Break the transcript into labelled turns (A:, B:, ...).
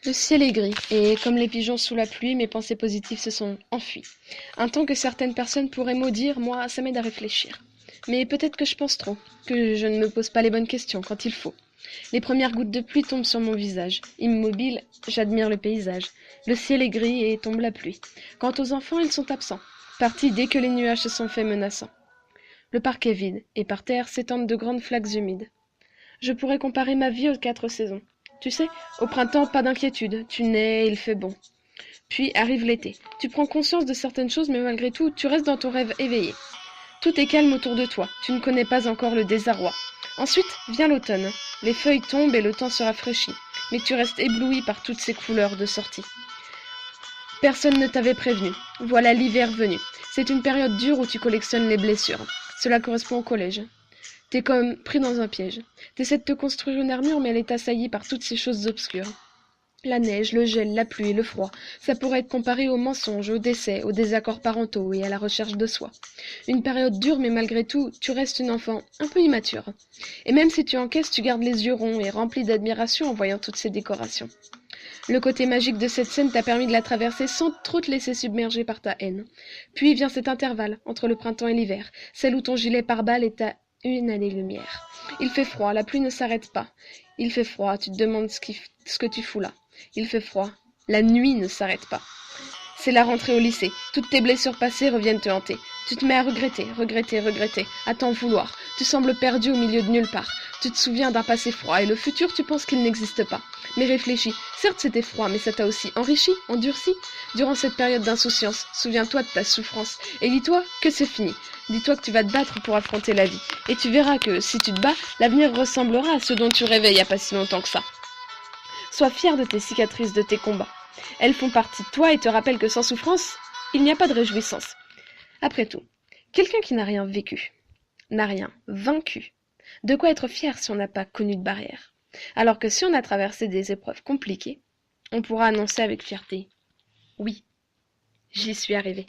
A: Le ciel est gris, et comme les pigeons sous la pluie, mes pensées positives se sont enfuies. Un ton que certaines personnes pourraient maudire, moi, ça m'aide à réfléchir. Mais peut-être que je pense trop, que je ne me pose pas les bonnes questions quand il faut. Les premières gouttes de pluie tombent sur mon visage. Immobile, j'admire le paysage. Le ciel est gris et tombe la pluie. Quant aux enfants, ils sont absents, partis dès que les nuages se sont faits menaçants. Le parc est vide, et par terre s'étendent de grandes flaques humides. Je pourrais comparer ma vie aux 4 saisons. Tu sais, au printemps, pas d'inquiétude, tu nais, il fait bon. Puis arrive l'été. Tu prends conscience de certaines choses, mais malgré tout, tu restes dans ton rêve éveillé. Tout est calme autour de toi, tu ne connais pas encore le désarroi. Ensuite vient l'automne. Les feuilles tombent et le temps se rafraîchit, mais tu restes ébloui par toutes ces couleurs de sortie. Personne ne t'avait prévenu. Voilà l'hiver venu. C'est une période dure où tu collectionnes les blessures. Cela correspond au collège. T'es comme pris dans un piège. T'essaies de te construire une armure, mais elle est assaillie par toutes ces choses obscures. La neige, le gel, la pluie, le froid, ça pourrait être comparé aux mensonges, aux décès, aux désaccords parentaux et à la recherche de soi. Une période dure, mais malgré tout, tu restes une enfant un peu immature. Et même si tu encaisses, tu gardes les yeux ronds et remplis d'admiration en voyant toutes ces décorations. Le côté magique de cette scène t'a permis de la traverser sans trop te laisser submerger par ta haine. Puis vient cet intervalle, entre le printemps et l'hiver, celle où ton gilet pare-balles est à une année-lumière. Il fait froid, la pluie ne s'arrête pas. Il fait froid, tu te demandes ce que tu fous là. Il fait froid, la nuit ne s'arrête pas. C'est la rentrée au lycée. Toutes tes blessures passées reviennent te hanter. Tu te mets à regretter, à t'en vouloir. Tu sembles perdu au milieu de nulle part. Tu te souviens d'un passé froid et le futur, tu penses qu'il n'existe pas. Mais réfléchis, certes c'était froid, mais ça t'a aussi enrichi, endurci. Durant cette période d'insouciance, souviens-toi de ta souffrance et dis-toi que c'est fini. Dis-toi que tu vas te battre pour affronter la vie. Et tu verras que, si tu te bats, l'avenir ressemblera à ce dont tu rêvais il n'y a pas si longtemps que ça. Sois fier de tes cicatrices, de tes combats. Elles font partie de toi et te rappellent que sans souffrance, il n'y a pas de réjouissance. Après tout, quelqu'un qui n'a rien vécu, n'a rien vaincu, de quoi être fier si on n'a pas connu de barrière. Alors que si on a traversé des épreuves compliquées, on pourra annoncer avec fierté « Oui, j'y suis arrivé ».